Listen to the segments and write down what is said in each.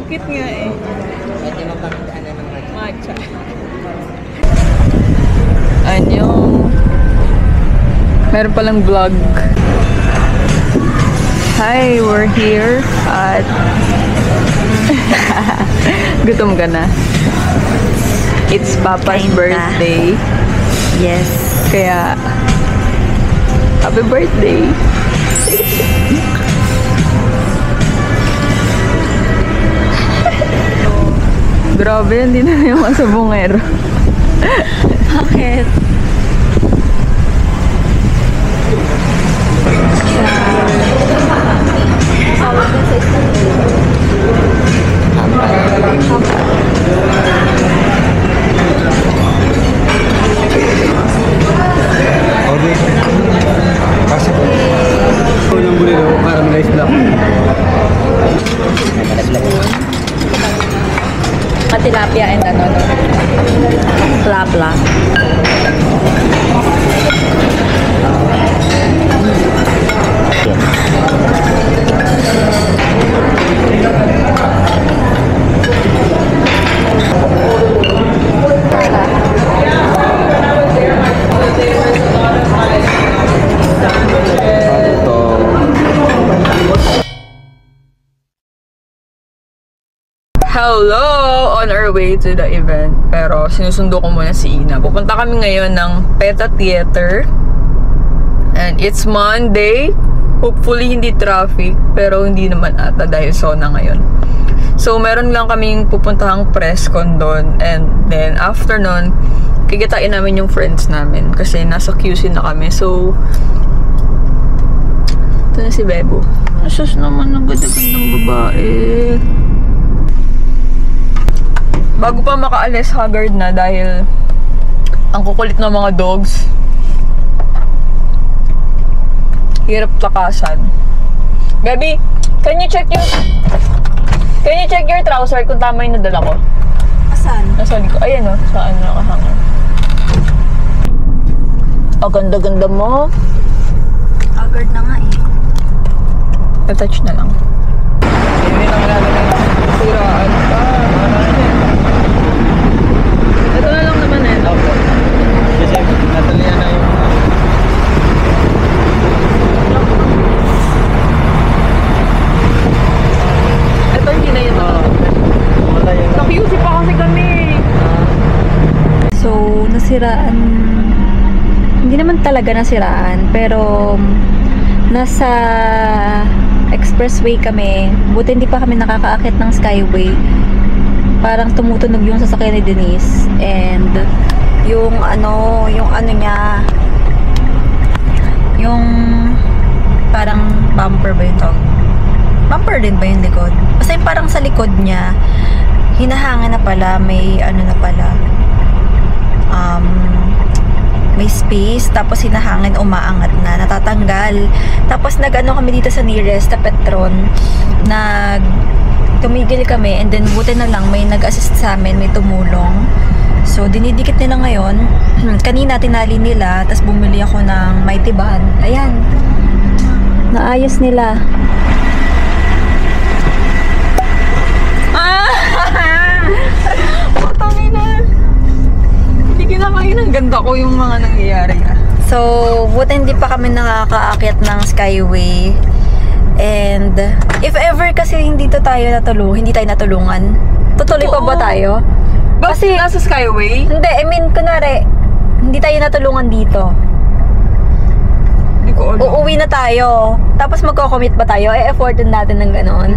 Cute nga eh. Pwede mapagdaanan ng matcha. Anyong. Meron palang vlog. Hi, we're here at... Gutom ka na. It's Papa's birthday. Yes. Kaya, happy birthday! Grabe, hindi na yung masabungero. Bakit? Kasi po. Unang bulero, caramelized black. Tilapia and ano, plapla. Hello! On our way to the event. Pero sinusundo ko muna si Ina. Pupunta kami ngayon ng PETA Theater. And it's Monday. Hopefully hindi traffic. Pero hindi naman ata dahil sauna ngayon. So meron lang kaming pupuntahang press con doon. And then after nun, kikitain namin yung friends namin. Kasi nasa QC na kami. So ito na si Bebo. Asus naman ang ganda-gandang babae. Bago pa makaalis, haggard na dahil ang kukulit ng mga dogs. Hirap takasan. Baby, can you check your trouser kung tama yung nadala ko? Asan? Nasa ko. Ayan o, saan nakahanger. Oh, ganda-ganda mo. Haggard na nga eh. Na-touch na lang. Hindi na namin siraan pa. Ito na lang naman eh. Opo. Kasi natalian na yung... Ito hindi na yun. Wala yun. Sa QC pa kasi kami. So, nasiraan. Hindi naman talaga nasiraan. Pero, nasa expressway kami. Buti hindi pa kami nakakaakit ng skyway. Parang tumutunog yung sasakyan ni Denise. And, yung ano niya, Mirror din ba yung likod? Basta yung parang sa likod niya, hinahangin na pala, may ano na pala, may space, tapos hinahangin, umaangat na, natatanggal. Tapos nag-ano kami dito sa nearest, na Petron, tumigil kami, and then buti na lang, may nag-assist sa amin, may tumulong. So, dinidikit nila ngayon. Kanina, tinali nila, tapos bumili ako ng Mighty Band. Ayan. Naayos nila. Patangin na. Hindi kinakain. Ang ganda ko yung mga nangyayari. So, buti hindi pa kami nakakaakyat ng Skyway. And, if ever kasi hindi tayo natulungan, tutuloy pa ba tayo? Kasi nasa Skyway? Hindi, I mean, kunwari, hindi tayo natulungan dito. Hindi ko alam. Uuwi na tayo. Tapos magko-commit ba tayo? E-effortin natin ng gano'n.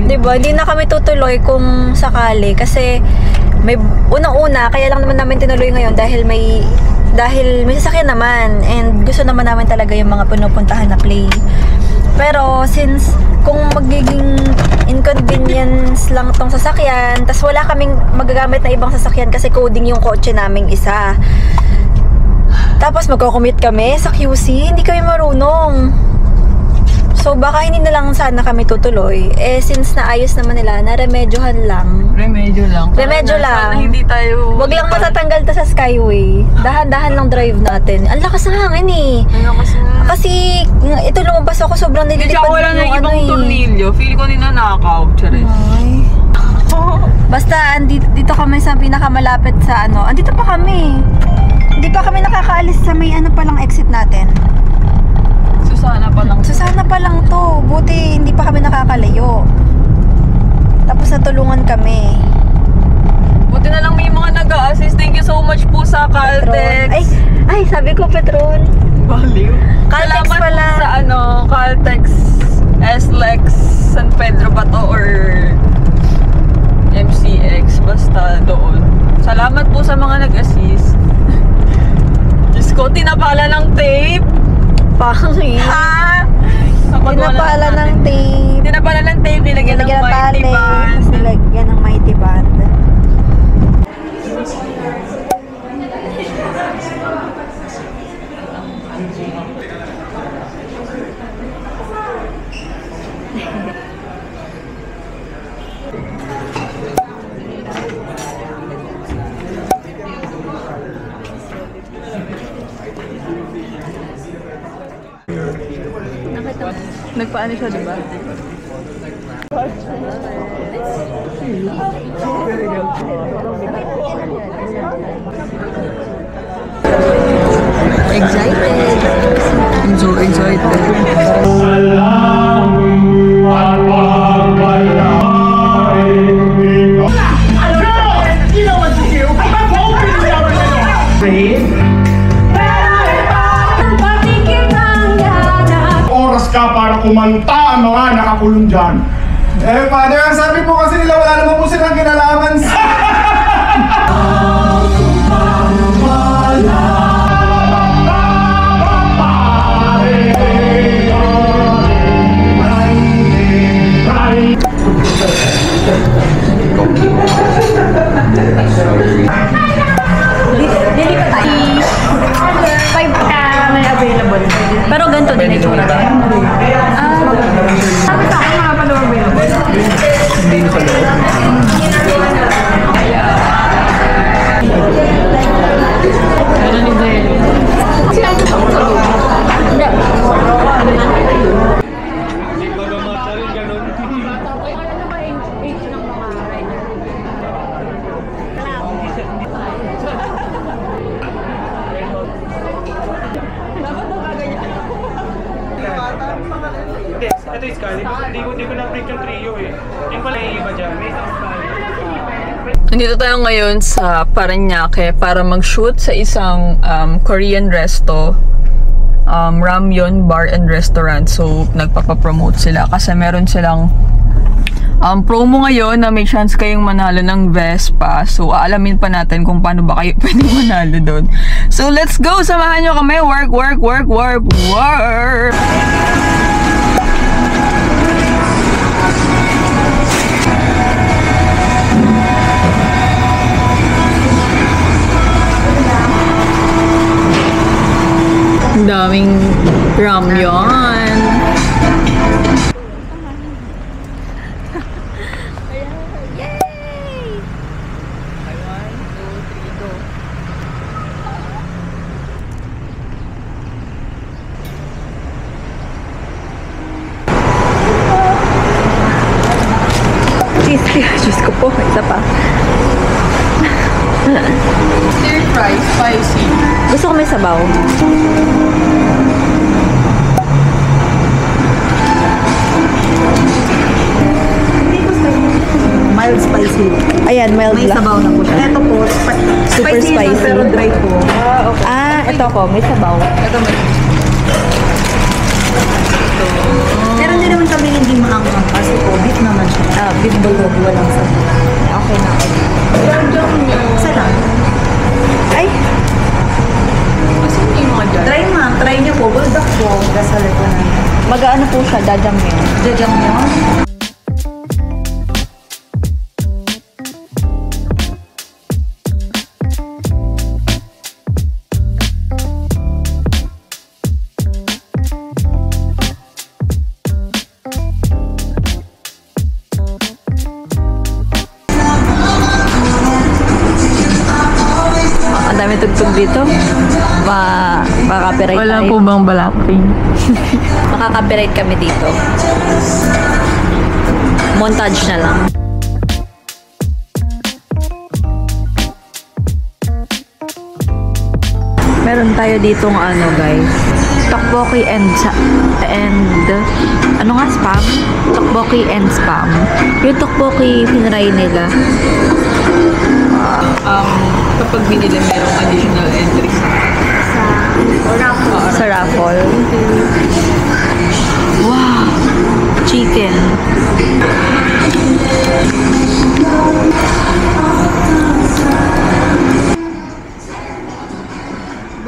Diba? Hindi na kami tutuloy kung sakali. Kasi, may unang-una, kaya lang naman namin tinuloy ngayon dahil may sasakyan naman. And gusto naman namin talaga yung mga pinupuntahan na play. Pero, since kung magiging inconvenience lang tong sasakyan, tas wala kaming magagamit na ibang sasakyan kasi coding yung kotse naming isa. Tapos magko-commute kami sa QC, hindi kami marunong. So baka hindi na lang sana kami tutuloy. Eh since naayos naman nila, na-remedyohan lang. Remedyo lang. Sana hindi tayo... Wag lang matatanggal to sa Skyway. Dahan-dahan lang drive natin. Ang lakas ng hangin eh. Kasi ito lumabas ako, sobrang nililipad wala na ibang tornilyo. Feel ko ninanakaw. Charis. Ay. Basta dito kami sa pinakamalapit sa ano. Andito pa kami. Hindi pa kami nakakaalis sa may ano palang exit natin. Susana pa lang to. Buti hindi pa kami nakakalayo. Tapos natulungan kami. Buti na lang may mga nag-a-assist. Thank you so much po sa Caltex. Ay, sabi ko Petron. Baliw. Caltex Salamat pala. po sa Caltex SLEX San Pedro ba to or MCX. Basta doon. Salamat po sa mga nag-assist. Diyos ko, tinapala ng tape. Pangit. Ha? Tinapala ng tape. Tinapala ng tape, nilagyan ng Mighty Band. Nilagyan ng Mighty Band. Nagpaano siya, diba? Excited. I'm so excited. Oras ka para kumanta ang mga nakakulong dyan. Eh, Father, ang sabi po kasi nila wala naman po silang kinalaman sa... Dili pa tayo. 5 ka may available. Pero ganito din ito. Sabi sa akin mga pala available. Hindi na pala. Ano ni Zay? Siya ang gusto ko sa loob. Hindi. Ito is Scully. Hindi ko na-break yung trio eh. Yung pala yung iba dyan. Nandito tayo ngayon sa Parañaque para mag-shoot sa isang Korean resto. Ramyeon Bar and Restaurant. So, nagpapapromote sila kasi meron silang promo ngayon na may chance kayong manalo ng Vespa. So, aalamin pa natin kung paano ba kayo pwedeng manalo doon. So, let's go! Samahan nyo kami. Work, work, work, work, work! Ang daming ramyon. Diyos ko po, isa pa. Stir fry, spicy. Gusto ko may sabaw. Mild spicy. Ayan, mild May lang. sabaw na po siya. Ito po, Super spicy. spicy. Pero dry po. Ito ko, may sabaw. Ito may Meron din naman kami hindi maangang kasi po, beef naman siya. Beef bulldog, walang sabaw. Okay na. Isa lang. Ay, Asan yung mga dyan? Try ma'am, try niyo po. Bulldog po. Gasal po na. mag-ano po siya, jajang yun. Jajang mo. Ang dami tugtog dito. Makaka-copyright Wala tayo. po bang Blackpink? Makaka-copyright kami dito. Montage na lang. Meron tayo ditong ano guys. Tteokbokki and ano nga spam? Tteokbokki and spam. Yung tteokbokki pinray nila. Kapag binili merong additional entry Sa raffle. Wow! Chicken.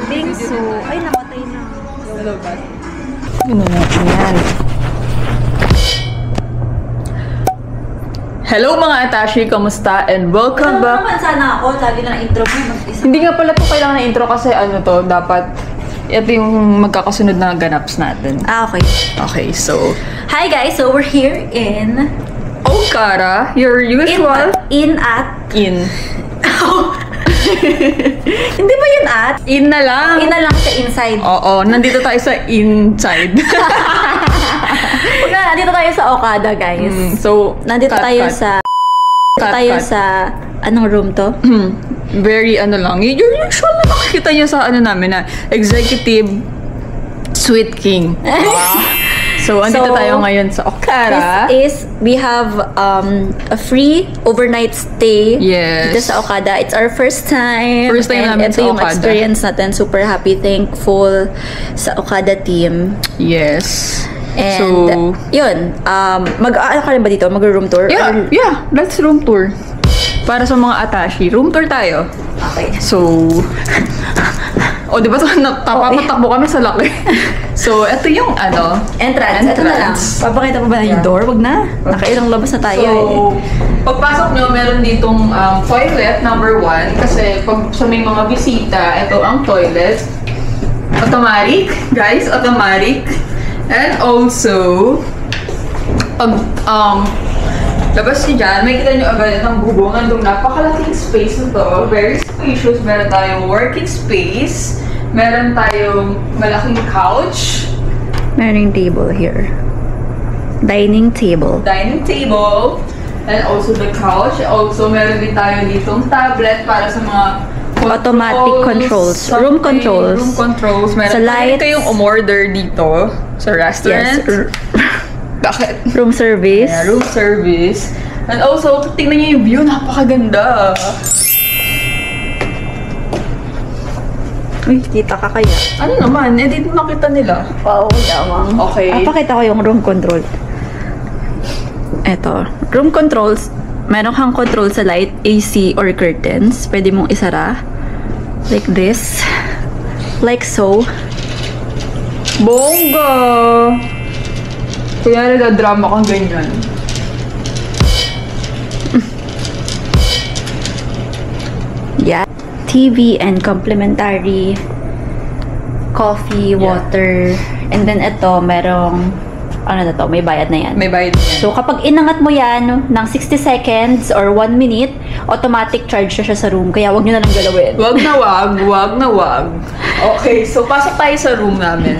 Bingsu. Ay, namatay na. Ano natin yan? Hello mga Atashi, kamusta? And welcome back. Naman sana ako. Lagi na intro mo. Mag-isa. Hindi nga pala to kailangan na intro kasi ano to, dapat ito yung magkakasunod na ganaps natin. Okay. Okay, so Hi guys. So, we're here in... Okara, your usual In at... in. Hindi ba yun at? In na lang. In na lang sa inside. Oo, nandito tayo sa inside. Nandito tayo sa Okada, guys. So, Nandito cut, tayo cut. sa... Cut, tayo cut. sa... Anong room to? Very ano lang. Yung usual na makikita niyo sa ano namin na Executive Sweet King. So, andito So, tayo ngayon sa Okara. This is, we have a free overnight stay Yes. dito sa Okada. It's our first time. First time and namin ito sa yung Okada. experience natin. Super happy, thankful sa Okada team. Yes. And, So, yun. Ano ka rin ba dito? Mag-room tour? yeah, Or- yeah. Let's room tour. Para sa mga Atashi, room tour tayo. Okay. So, o di ba papatakbo kami sa laki. So, ito yung ano. Entrance. Ito na lang. Papakita pa ba na yung door? Wag na. Nakailang labas na tayo So, eh. pagpasok nyo, meron ditong toilet, number 1. Kasi pag sa may mga bisita, ito ang toilet. Automatic, guys, automatic. And also, pag labas nyo dyan, may kita nyo agad ng bubong. Andong napakalaking space na to. Very spacious. Meron tayong working space. Meron tayong malaking couch. Meron yung table here. Dining table. Dining table. And also the couch. Also, meron din tayo ditong tablet para sa mga Automatic controls. Room controls. Room controls. Meron Sa pa rin lights. kayong umorder dito sa restaurant. Yes. Bakit? Room service. Yeah, room service. And also, tingnan niyo yung view. Napakaganda. Uy, kita ka kaya. Ano naman? Eh, dito makita nila. Wow, yamang. Okay. Pakita ko yung room control. Eto. Room controls. Meron kang control sa light, AC, or curtains. Pwede mong isara. Like this. Like so. Bongga! Kaya nagda-drama kang ganyan. Yeah. TV and complementary coffee, water, and then ito, merong, ano na to, may bayad na yan. May bayad yan. So, kapag inangat mo yan ng 60 seconds or 1 minute, automatic charge siya sa room. Kaya wag nyo na lang galawin. Wag na wag, wag na wag. Okay, so pasok tayo sa room namin.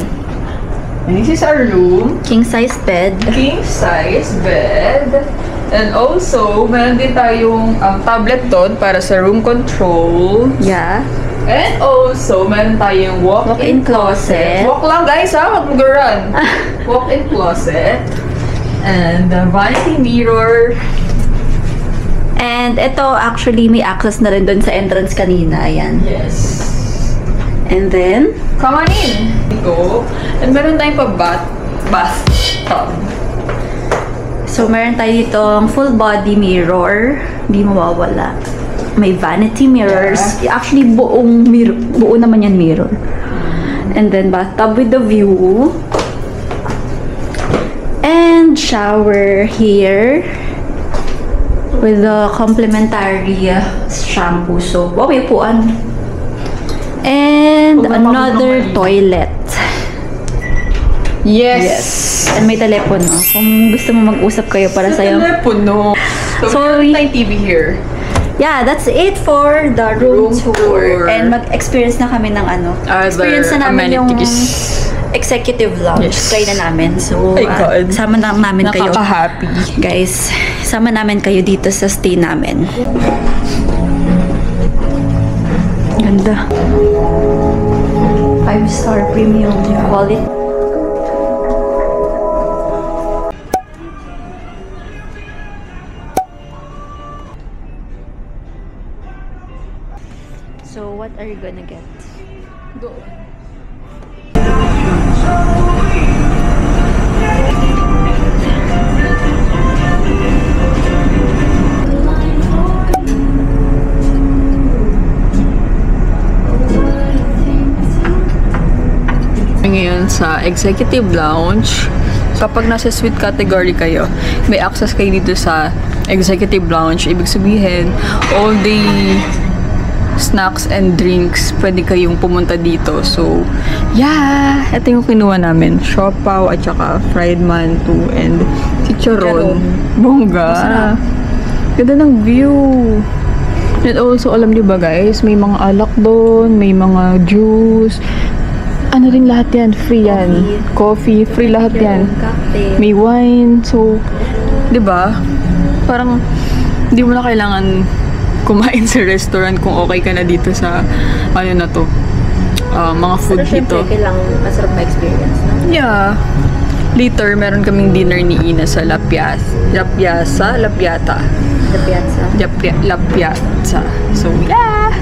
And this is our room. King size bed. King size bed. And also, meron din tayong tablet doon para sa room control. Yeah. And also, meron tayong walk-in closet. Walk lang guys ha, wag mag-run. Walk-in closet. And the vanity mirror. And ito, actually, may access na rin doon sa entrance kanina. Ayan. Yes. And then, Come on in. Go. And meron tayong bathtub. so meron tayo ditong full body mirror. Hindi mawawala. May vanity mirrors. Actually, buo naman yan mirror. And then, bathtub with the view. And shower here. With the complimentary shampoo. So, wow, may upuan. And another toilet. Yes. And may telepono. Kung gusto mo mag-usap kayo para sa'yo. Telepono. So, meron tayong TV here. Yeah, that's it for the room tour. And mag-experience na kami ng ano. Experience na namin yung executive lounge. Yes. Try na namin. So, My God. sama na namin kayo. Nakaka-happy. Guys, sama namin kayo dito sa stay namin. Ganda. 5-star premium quality. So, what are you gonna get? Ngayon sa executive lounge, kapag nasa suite category kayo, may access kayo dito sa executive lounge. Ibig sabihin, all day snacks and drinks, pwede kayong pumunta dito. So, yeah! Ito yung kinuha namin. Siopaw at saka fried mantou and chicharon. Bongga! Ganda ng view! And also, alam niyo ba guys, may mga alak doon, may mga juice. Ano rin lahat yan? Free yan. Coffee, free lahat yan. May wine. So, di ba? Parang, hindi mo na kailangan kumain sa restaurant kung okay ka na dito sa, ano na to, mga food dito. kailangan masarap na experience, no? Yeah. Later, meron kaming dinner ni Ina sa La Piazza. So, yeah!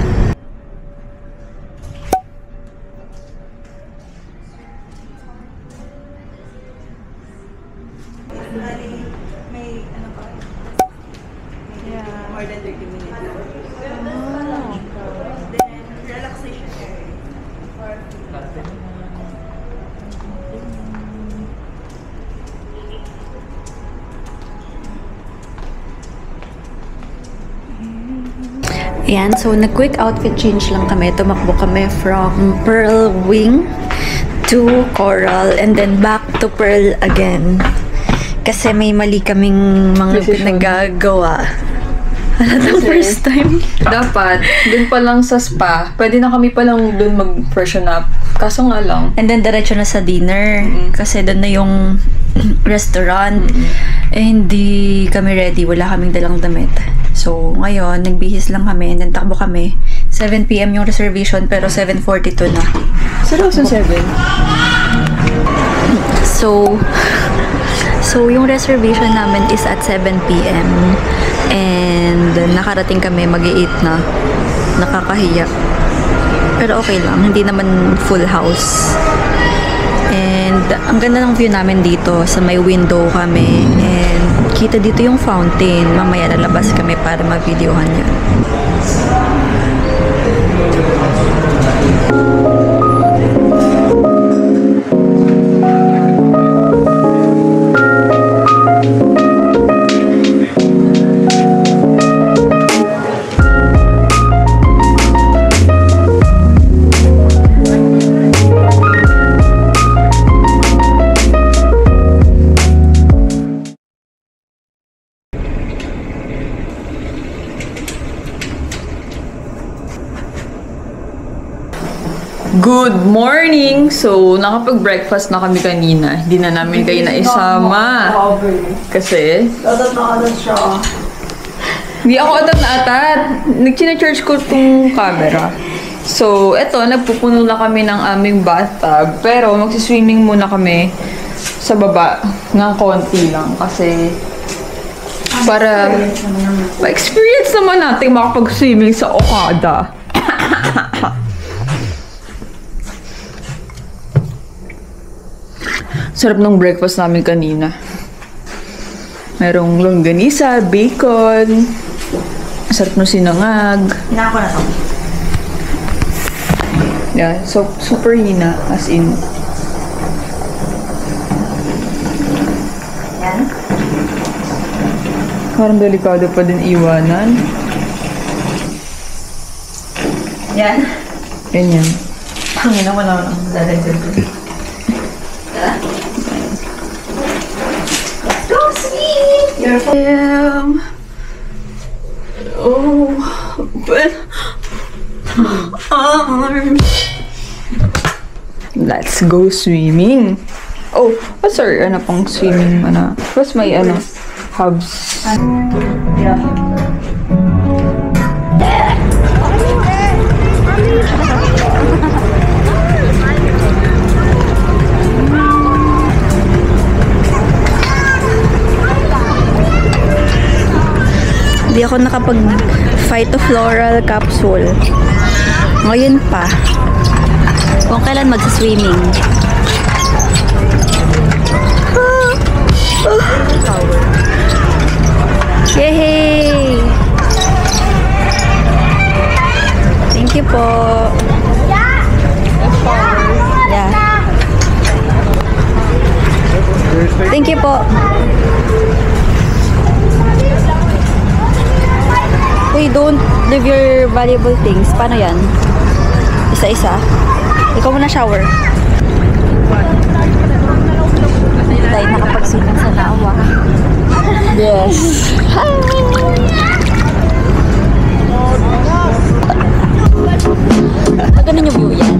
Ayan, so nag-quick outfit change lang kami. Tumakbo kami from Pearl Wing to Coral and then back to Pearl again. Kasi may mali kaming mga pinagagawa. Ano first time? Dapat, dun pa lang sa spa, pwede na kami pa lang dun mag-freshen up. Kaso nga lang. And then diretso na sa dinner. Kasi doon na yung restaurant. Eh, hindi kami ready. Wala kaming dalang damit. So, ngayon, nagbihis lang kami. And then takbo kami. 7 PM yung reservation pero 7:42 na. Sa 2007? So, yung reservation namin is at 7 PM. And nakarating kami, mag-8 na. Nakakahiya. Pero okay lang, hindi naman full house. And ang ganda ng view namin dito, sa may window kami. And kita dito yung fountain. Mamaya lalabas kami para ma-videohan niya. Good morning! So, nakapag-breakfast na kami kanina. Hindi na namin kayo naisama. Kasi? Atat na atat siya. Hindi ako atat na atat. Nag-charge ko itong camera. So, eto, nagpupuno na kami ng aming bathtub. Pero, magsiswimming muna kami sa baba ng konti lang. Kasi, para ma-experience naman natin makapag-swimming sa Okada. Sarap ng breakfast namin kanina. Merong longganisa, bacon. Sarap ng sinangag. Hina ko na to. Yeah, so super hina, as in. Yan. Parang delikado pa din iwanan. Yan. Ganyan. Pangina mo naman ang dadagdag ko. Go sweet! You're Open arms. Let's go swimming. Oh, what's our pang swimming what's my hubs? Yeah. Hindi ako nakapag-phytofloral capsule. Ngayon pa. Kung kailan mag-swimming. Yay! Thank you po. Yeah. Thank you po. Uy, don't leave your valuable things. Paano yan? Isa-isa. Ikaw muna shower. Dahil nakapagsilang sa lawa. Yes. Ganun yung view yan.